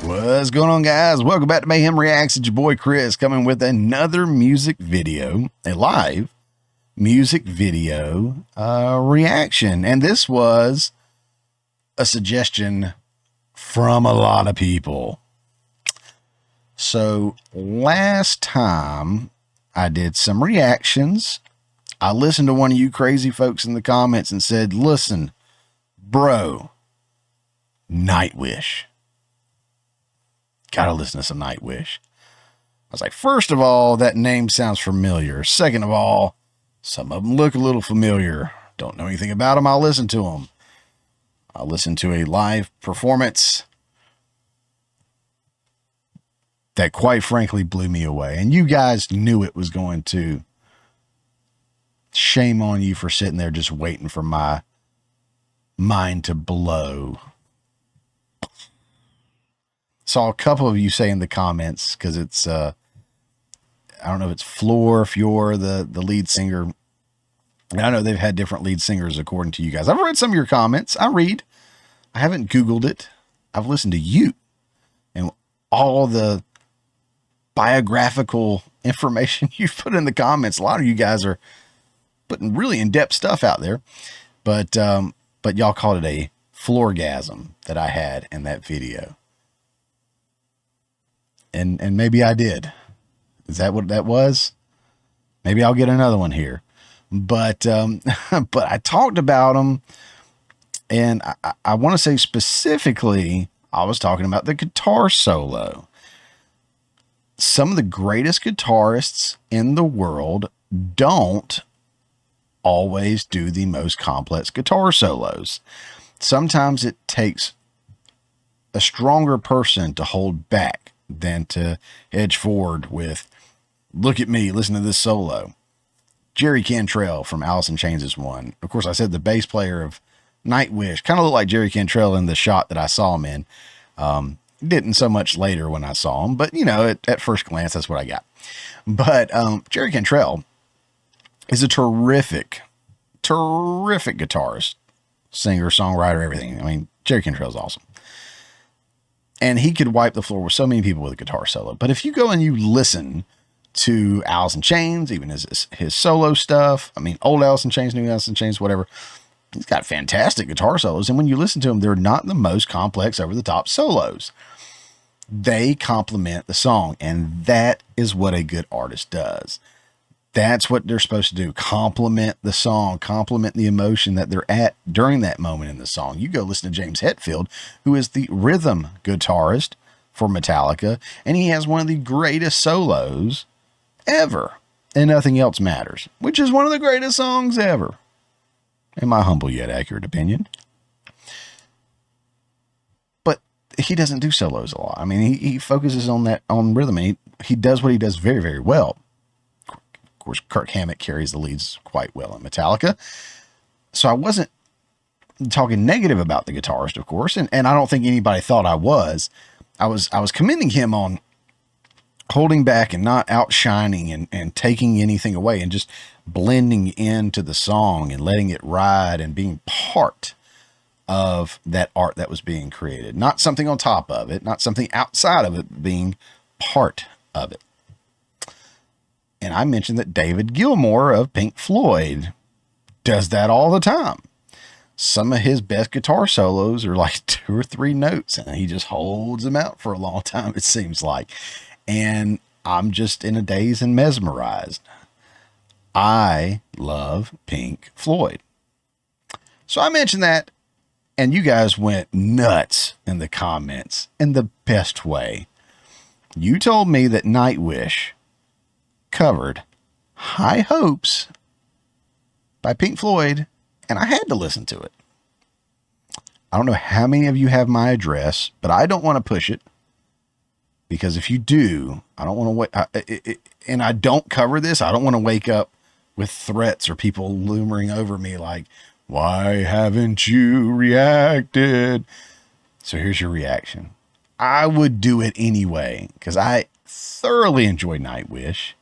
What's going on, guys? Welcome back to Mayhem Reacts. It's your boy Chris coming with another music video, a live music video reaction. And this was a suggestion from a lot of people. So last time I did some reactions, I listened to one of you crazy folks in the comments and said, listen, bro, Nightwish. Gotta listen to some Nightwish. I was like, first of all, that name sounds familiar. Second of all, some of them look a little familiar. Don't know anything about them. I'll listen to them. I listened to a live performance that quite frankly blew me away. And you guys knew it was going to. Shame on you for sitting there just waiting for my mind to blow. Saw a couple of you say in the comments, because it's I don't know if it's Fior, the lead singer. And I know they've had different lead singers according to you guys. I've read some of your comments. I haven't Googled it. I've listened to you and all the biographical information you've put in the comments. A lot of you guys are putting really in-depth stuff out there, but y'all called it a floorgasm that I had in that video. And maybe I did. Is that what that was? Maybe I'll get another one here. But but I talked about them, and I want to say specifically, I was talking about the guitar solo. Some of the greatest guitarists in the world don't always do the most complex guitar solos. Sometimes it takes a stronger person to hold back than to edge forward with, look at me, listen to this solo. Jerry Cantrell from Alice in Chains is one. Of course, I said the bass player of Nightwish kind of looked like Jerry Cantrell in the shot that I saw him in. Didn't so much later when I saw him, but you know, at first glance, that's what I got. But Jerry Cantrell is a terrific guitarist, singer, songwriter, everything. I mean, Jerry Cantrell is awesome. And he could wipe the floor with so many people with a guitar solo. But if you go and you listen to Alice in Chains, even his solo stuff, I mean, old Alice in Chains, new Alice in Chains, whatever, he's got fantastic guitar solos. And when you listen to them, they're not the most complex, over-the-top solos. They complement the song. And that is what a good artist does. That's what they're supposed to do. Complement the song, complement the emotion that they're at during that moment in the song. You go listen to James Hetfield, who is the rhythm guitarist for Metallica, and he has one of the greatest solos ever, and Nothing Else Matters, which is one of the greatest songs ever, in my humble yet accurate opinion. But he doesn't do solos a lot. I mean, he focuses on rhythm, and he does what he does very, very well. Of course, Kirk Hammett carries the leads quite well in Metallica. So I wasn't talking negative about the guitarist, of course, and I don't think anybody thought I was. I was commending him on holding back and not outshining and taking anything away and just blending into the song and letting it ride and being part of that art that was being created. Not something on top of it, not something outside of it, being part of it. And I mentioned that David Gilmour of Pink Floyd does that all the time. Some of his best guitar solos are like 2 or 3 notes, and he just holds them out for a long time, it seems like. And I'm just in a daze and mesmerized. I love Pink Floyd. So I mentioned that, and you guys went nuts in the comments in the best way. You told me that Nightwish covered High Hopes by Pink Floyd, and I had to listen to it. I don't know how many of you have my address, but I don't want to push it, because if you do, I don't want to and I don't cover this. I don't want to wake up with threats or people looming over me like, why haven't you reacted? So here's your reaction. I would do it anyway, because I thoroughly enjoy Nightwish.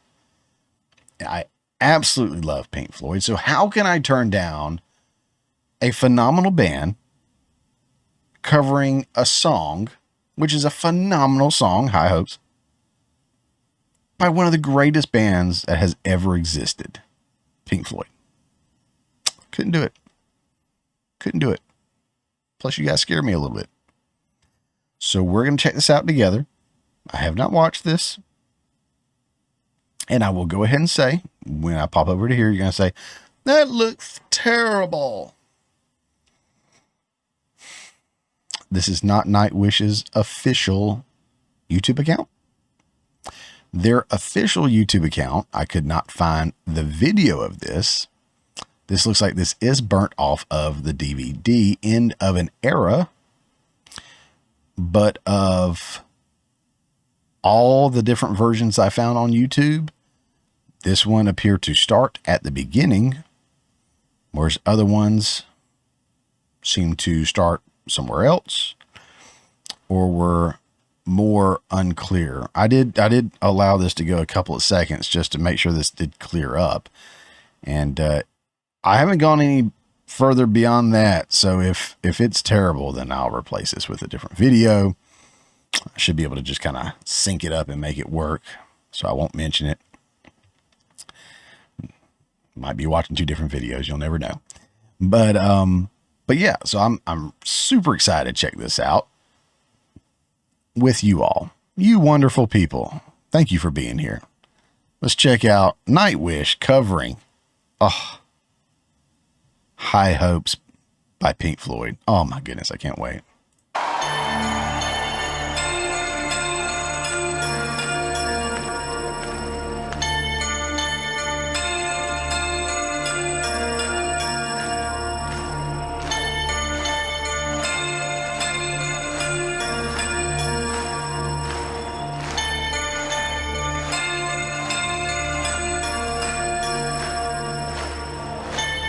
I absolutely love Pink Floyd. So how can I turn down a phenomenal band covering a song which is a phenomenal song, High Hopes, by one of the greatest bands that has ever existed, Pink Floyd. Couldn't do it. Couldn't do it. Plus, you guys scare me a little bit. So we're going to check this out together. I have not watched this. And I will go ahead and say, when I pop over to here, you're going to say, that looks terrible. This is not Nightwish's official YouTube account. Their official YouTube account, I could not find the video of this. This looks like this is burnt off of the DVD, End of an Era. But of all the different versions I found on YouTube, this one appeared to start at the beginning, whereas other ones seem to start somewhere else or were more unclear. I did allow this to go a couple of seconds just to make sure this did clear up. And I haven't gone any further beyond that. So if it's terrible, then I'll replace this with a different video. I should be able to just kind of sync it up and make it work. So I won't mention it. Might be watching two different videos. You'll never know. But yeah, so I'm super excited to check this out with you all. You wonderful people. Thank you for being here. Let's check out Nightwish covering High Hopes by Pink Floyd. Oh my goodness, I can't wait.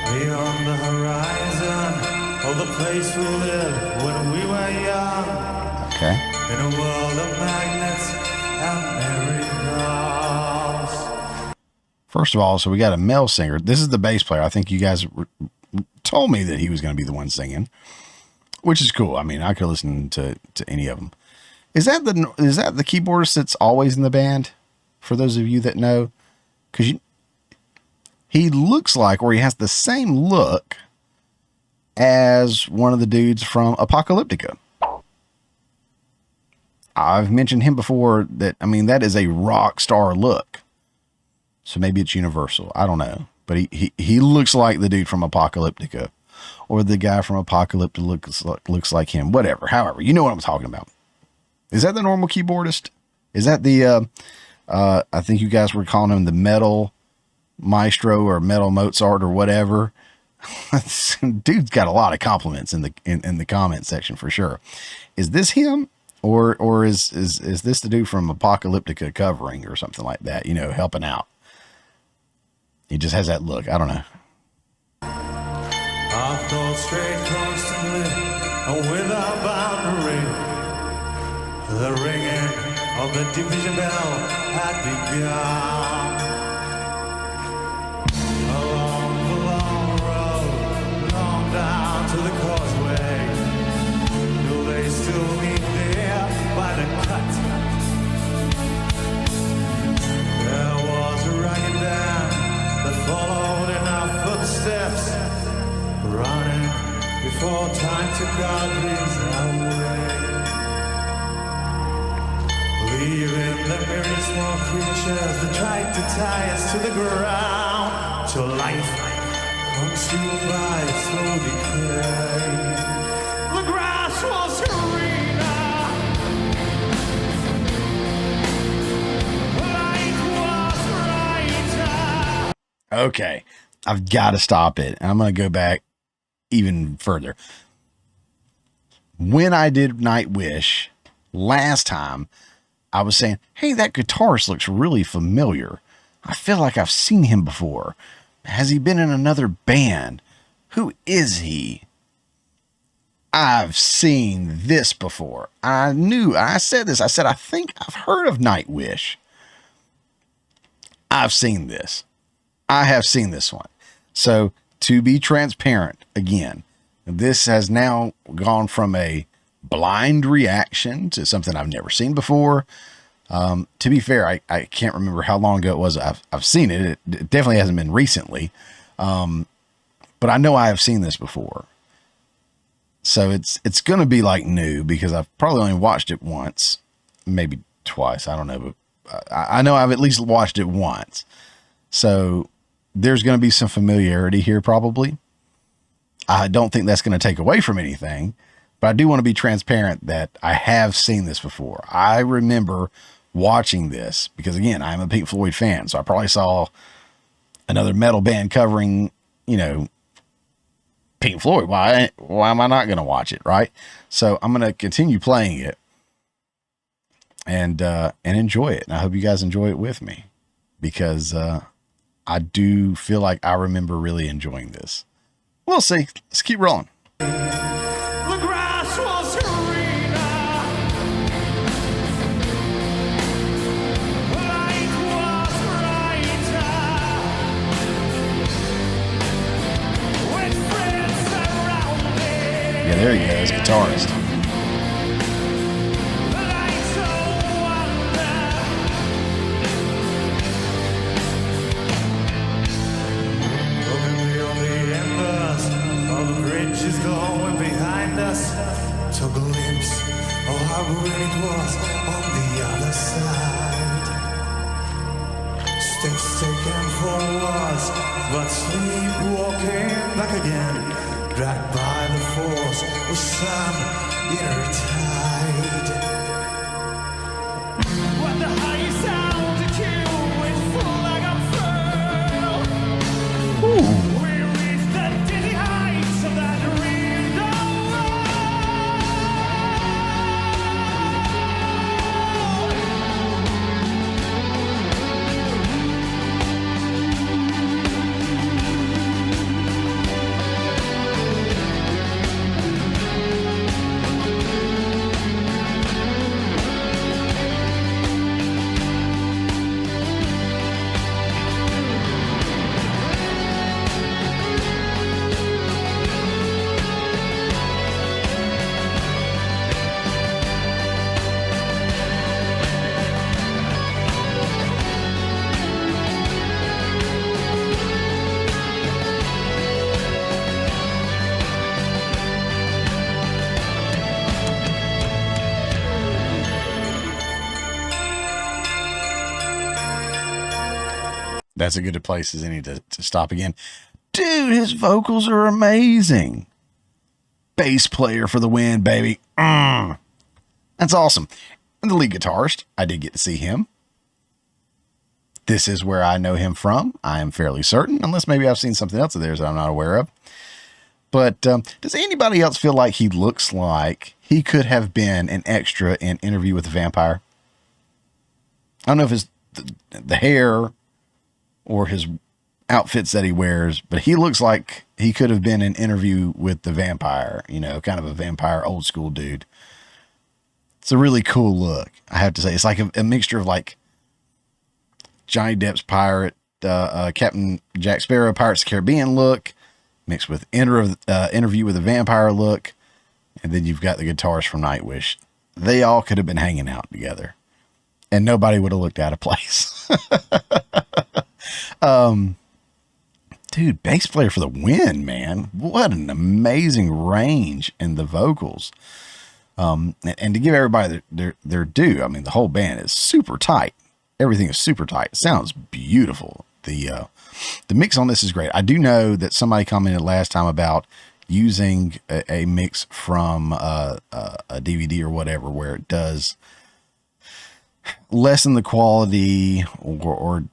Beyond the horizon, oh, the place we lived when we were young. Okay. In a world of magnets and miracles. First of all, so we got a male singer. This is the bass player. I think you guys told me that he was going to be the one singing, which is cool. I mean, I could listen to any of them. Is that the keyboardist that's always in the band? For those of you that know, because he looks like, or he has the same look as one of the dudes from Apocalyptica. I've mentioned him before that, I mean, that is a rock star look. So maybe it's Universal. I don't know. But he looks like the dude from Apocalyptica, or the guy from Apocalyptica looks like him, whatever. However, you know what I'm talking about. Is that the normal keyboardist? Is that the, I think you guys were calling him the metal maestro or metal Mozart or whatever. Dude's got a lot of compliments in the comment section for sure. Is this him, or is this the dude from Apocalyptica covering or something like that? You know, helping out. He just has that look. I don't know. Our thoughts straight constantly and without boundary. The ringing of the division bell had begun. Along the long road, long down to the causeway, do they still meet there by the cut? There was a ragged band that followed in our footsteps, running before time to God leads our way. Leaving the very small creatures that tried to tie us to the ground, till life consumed by slow decay. The grass was greener, light was brighter. Okay, I've got to stop it. I'm going to go back even further. When I did Nightwish last time, I was saying, hey, that guitarist looks really familiar. I feel like I've seen him before. Has he been in another band? Who is he? I've seen this before. I said this. I said, I think I've heard of Nightwish. I've seen this. I have seen this one. So to be transparent again, this has now gone from a blind reaction to something I've never seen before. To be fair, I can't remember how long ago it was I've seen it. It definitely hasn't been recently. But I know I have seen this before. So it's going to be like new because I've probably only watched it once, maybe twice. I don't know, but I know I've at least watched it once. So there's going to be some familiarity here probably. I don't think that's going to take away from anything, but I do want to be transparent that I have seen this before. I remember watching this because, again, I'm a Pink Floyd fan, so I probably saw another metal band covering, Pink Floyd. Why am I not going to watch it, right? So I'm going to continue playing it and enjoy it. And I hope you guys enjoy it with me because I do feel like I remember really enjoying this. We'll see. Let's keep rolling. The grass was greener, the light was brighter, with friends around me. Yeah, there he goes, guitarist. The lights of wonder, looking beyond the embers of the bridges going behind us. Took a glimpse of how great it was on the other side. Steps taken forwards, but sleepwalking back again, dragged by the force of some inner tide. When the highest altitude is full like a pearl, we reach the dizzy heights of that window. That's as good a place as any to stop again. Dude, his vocals are amazing. Bass player for the win, baby. That's awesome. And the lead guitarist, I did get to see him. This is where I know him from. I am fairly certain, unless maybe I've seen something else of theirs that I'm not aware of. But does anybody else feel like he looks like he could have been an extra in Interview with the Vampire? I don't know if it's the hair or his outfits that he wears, but he looks like he could have been an Interview with the Vampire, kind of a vampire old school dude. It's a really cool look, I have to say. It's like a mixture of like Johnny Depp's pirate, Captain Jack Sparrow, Pirates of the Caribbean look, mixed with Interview with the Vampire look. And then you've got the guitarist from Nightwish. They all could have been hanging out together and nobody would have looked out of place. Dude, bass player for the win, man. What an amazing range in the vocals. And to give everybody their due, I mean, the whole band is super tight. Everything is super tight. It sounds beautiful. The mix on this is great. I do know that somebody commented last time about using a mix from a DVD or whatever, where it does lessen the quality or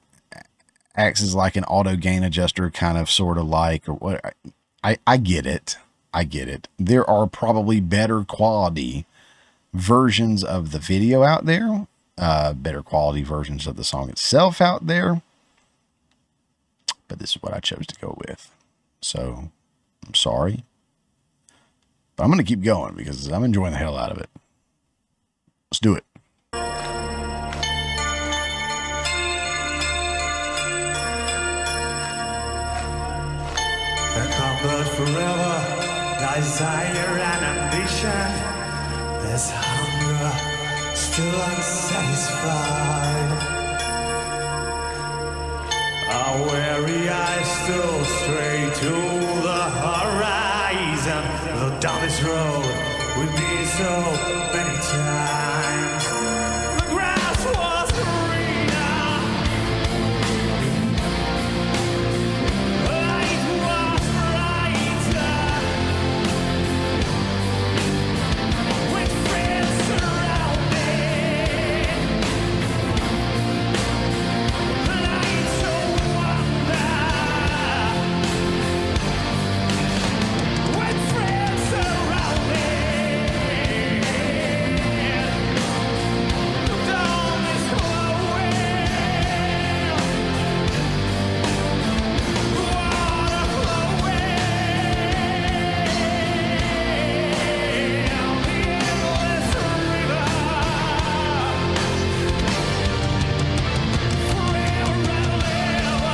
acts as like an auto gain adjuster, kind of sort of like, or what. I get it. I get it. There are probably better quality versions of the video out there, better quality versions of the song itself out there, but this is what I chose to go with. So I'm sorry, but I'm going to keep going because I'm enjoying the hell out of it. Let's do it. But forever, desire and ambition There's hunger still unsatisfied. Our weary eyes still stray to the horizon. Though down this road we've been so many times. The grass was greener, the light was brighter, with friends surrounding. The night so wonder, with friends surrounding. The dawn is glowing, the water flowing, the endless river, forever and ever.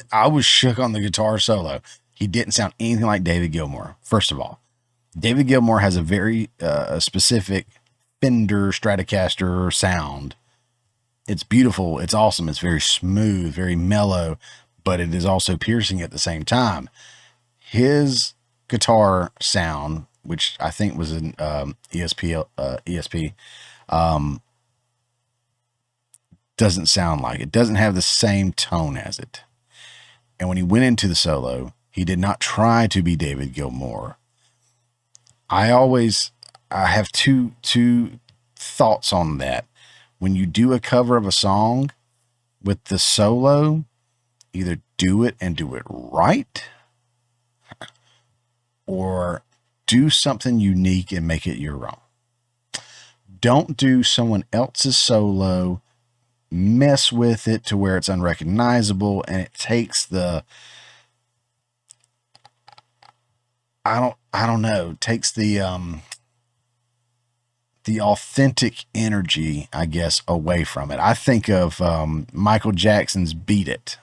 I was shook on the guitar solo. He didn't sound anything like David Gilmour. First of all, David Gilmour has a very specific Fender Stratocaster sound. It's beautiful. It's awesome. It's very smooth, very mellow, but it is also piercing at the same time. His guitar sound, which I think was an ESP, doesn't sound like it. Doesn't have the same tone as it. And when he went into the solo, he did not try to be David Gilmour. I have two thoughts on that. When you do a cover of a song with the solo, either do it and do it right, or do something unique and make it your own. Don't do someone else's solo, mess with it to where it's unrecognizable, and it takes the takes the authentic energy, I guess, away from it. I think of Michael Jackson's Beat It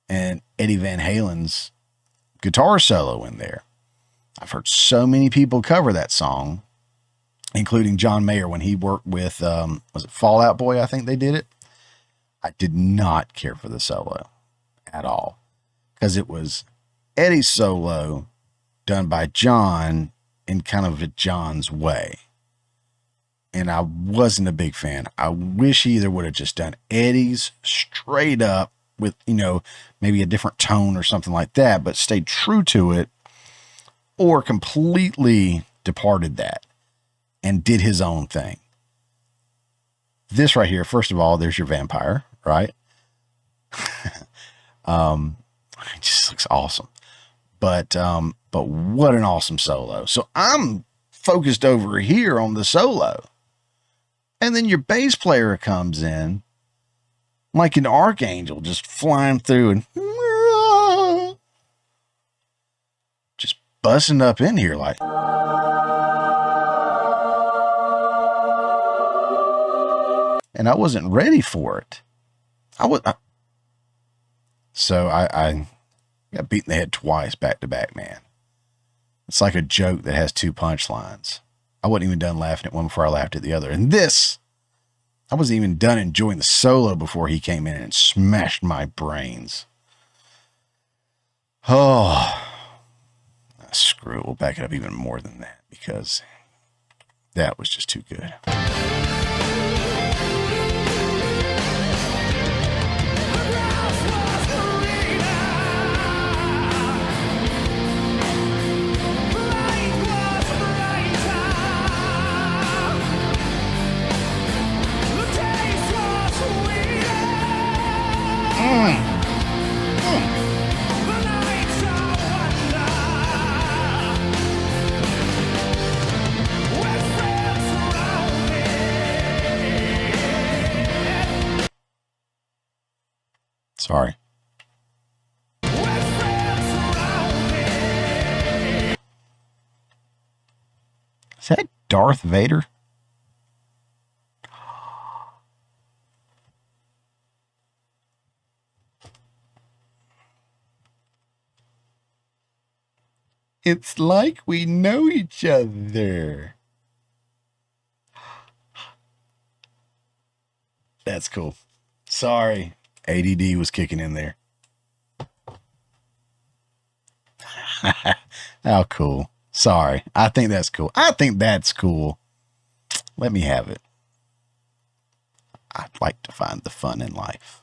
and Eddie Van Halen's guitar solo in there. I've heard so many people cover that song, including John Mayer when he worked with, was it Fall Out Boy? I think they did it. I did not care for the solo at all because it was Eddie's solo done by John in kind of a John's way. And I wasn't a big fan. I wish he either would have just done Eddie's straight up with, maybe a different tone or something like that, but stayed true to it, or completely departed that and did his own thing. This right here, first of all, there's your vampire, right? It just looks awesome. But what an awesome solo. So I'm focused over here on the solo. And then your bass player comes in like an archangel, just flying through and just busting up in here like. And I wasn't ready for it. So I got beat in the head twice back to back, man. It's like a joke that has two punchlines. I wasn't even done laughing at one before I laughed at the other. And this, I wasn't even done enjoying the solo before he came in and smashed my brains. Oh, screw it. We'll back it up even more than that because that was just too good. Sorry. Is that Darth Vader? It's like we know each other. That's cool. Sorry. ADD was kicking in there. How cool. Sorry. I think that's cool. I think that's cool. Let me have it. I'd like to find the fun in life.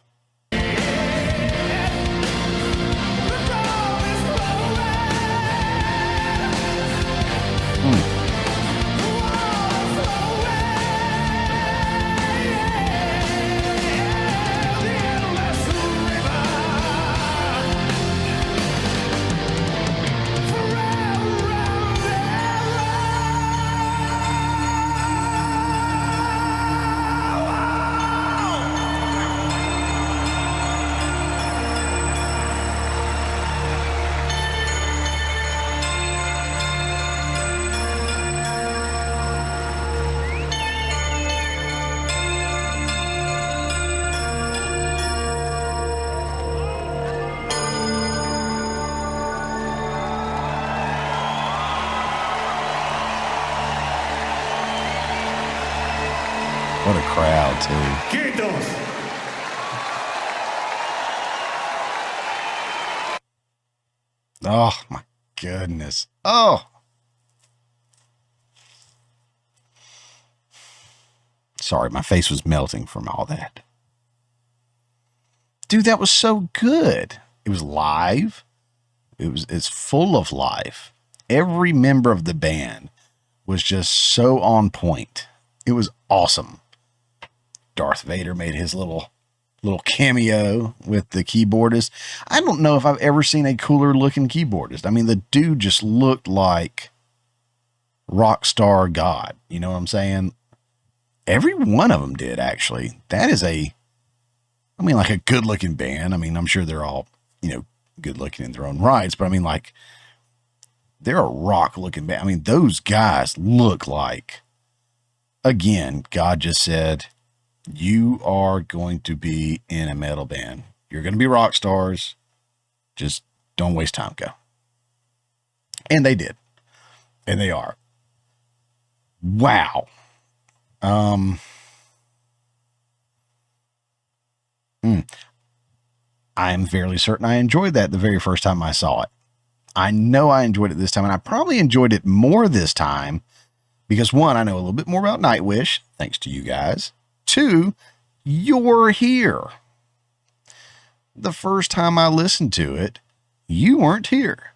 What a crowd, too. Quietos. Oh, my goodness. Oh. Sorry, my face was melting from all that. Dude, that was so good. It was live. It's full of life. Every member of the band was just so on point. It was awesome. Darth Vader made his little cameo with the keyboardist. I don't know if I've ever seen a cooler looking keyboardist. I mean, the dude just looked like rock star god. You know what I'm saying? Every one of them did, actually. That is like a good looking band. I mean, I'm sure they're all, good looking in their own rights, but I mean, like, they're a rock looking band. I mean, those guys look like, again, God just said, you are going to be in a metal band. You're going to be rock stars. Just don't waste time. Go. And they did. And they are. Wow. I am fairly certain I enjoyed that the very first time I saw it. I know I enjoyed it this time, and I probably enjoyed it more this time because, one, I know a little bit more about Nightwish, thanks to you guys. Two, you're here. The first time I listened to it, you weren't here.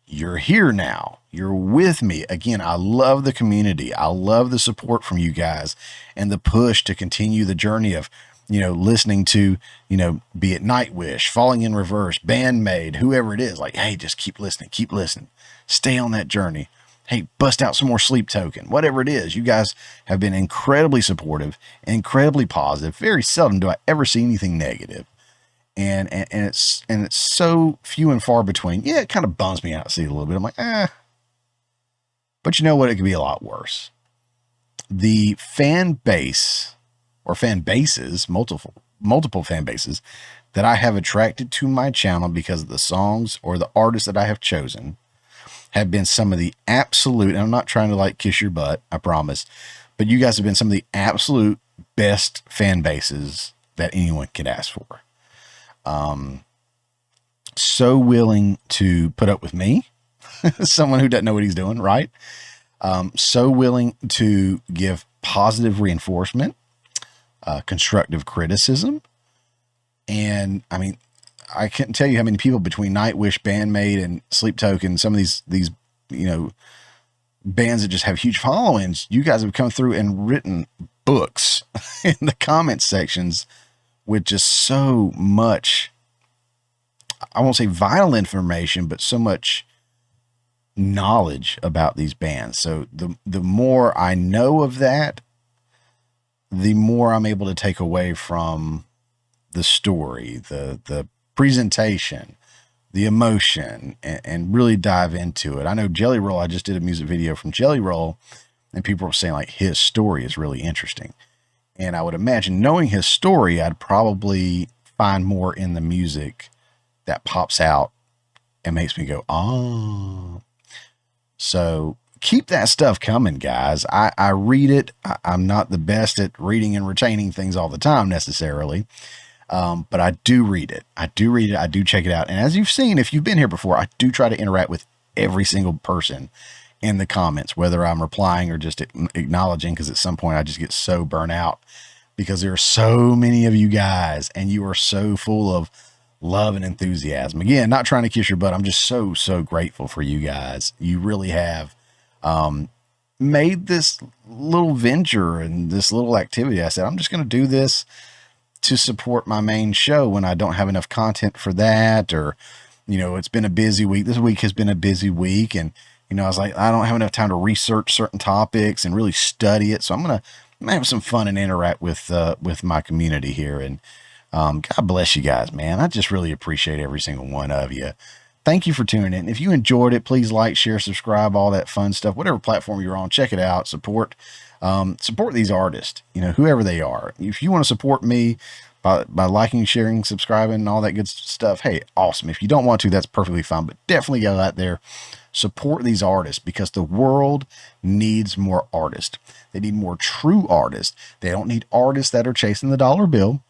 You're here now. You're with me. Again, I love the community. I love the support from you guys and the push to continue the journey of, listening to, be it Nightwish, Falling in Reverse, Bandmade, whoever it is. Like, hey, just keep listening. Stay on that journey. Hey, bust out some more Sleep Token, whatever it is. You guys have been incredibly supportive, incredibly positive. Very seldom do I ever see anything negative. And it's so few and far between. Yeah, it kind of bums me out to see it a little bit. I'm like, But you know what? It could be a lot worse. The fan base or fan bases, multiple fan bases that I have attracted to my channel because of the songs or the artists that I have chosen have been some of the absolute, and I'm not trying to like kiss your butt, I promise, but you guys have been some of the absolute best fan bases that anyone could ask for. So willing to put up with me, someone who doesn't know what he's doing, right? So willing to give positive reinforcement, constructive criticism. And I mean, I can't tell you how many people between Nightwish, Bandmade, and Sleep Token, some of these, bands that just have huge followings, you guys have come through and written books in the comment sections with just so much, I won't say vital information, but so much knowledge about these bands. So the more I know of that, the more I'm able to take away from the story, the presentation, the emotion, and really dive into it. I know Jelly Roll, I just did a music video from Jelly Roll, and people were saying like his story is really interesting. And I would imagine, knowing his story, I'd probably find more in the music that pops out and makes me go, oh. So keep that stuff coming, guys. I read it. I'm not the best at reading and retaining things all the time necessarily. But I do read it. I do check it out. And as you've seen, if you've been here before, I do try to interact with every single person in the comments, whether I'm replying or just acknowledging, because at some point I just get so burnt out because there are so many of you guys and you are so full of love and enthusiasm. Again, not trying to kiss your butt. I'm just so grateful for you guys. You really have made this little venture and this little activity. I said, I'm just going to do this to support my main show when I don't have enough content for that, or, it's been a busy week. This week has been a busy week. And, I was like, I don't have enough time to research certain topics and really study it. So I'm going to have some fun and interact with my community here. And, God bless you guys, man. I just really appreciate every single one of you. Thank you for tuning in. If you enjoyed it, please like, share, subscribe, all that fun stuff, whatever platform you're on, check it out, support these artists, whoever they are. If you want to support me by liking, sharing, subscribing, and all that good stuff, hey, awesome. If you don't want to, that's perfectly fine, but definitely go out there, support these artists, because the world needs more artists. They need more true artists. They don't need artists that are chasing the dollar bill.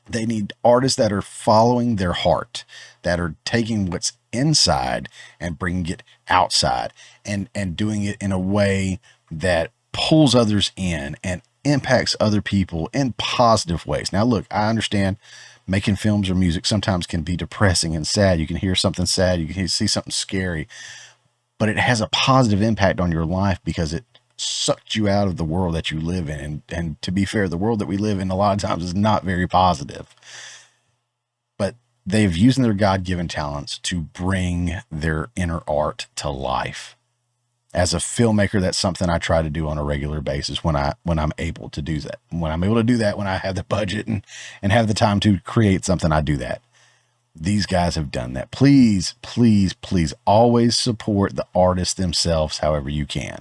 They need artists that are following their heart, that are taking what's inside and bringing it outside, and doing it in a way that pulls others in and impacts other people in positive ways. Now, look, I understand making films or music sometimes can be depressing and sad. You can hear something sad, you can see something scary, but it has a positive impact on your life because it sucked you out of the world that you live in. And to be fair, the world that we live in a lot of times is not very positive, but they've used their God-given talents to bring their inner art to life. As a filmmaker, that's something I try to do on a regular basis when I'm able to do that. When I'm able to do that, when I have the budget and have the time to create something, I do that. These guys have done that. Please, please, please always support the artists themselves however you can.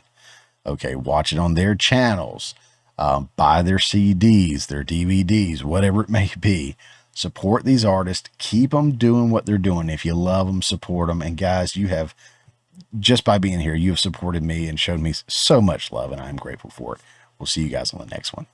Okay, watch it on their channels, buy their CDs, their DVDs, whatever it may be. Support these artists. Keep them doing what they're doing. If you love them, support them. And guys, you have, just by being here, you have supported me and showed me so much love, and I'm grateful for it. We'll see you guys on the next one.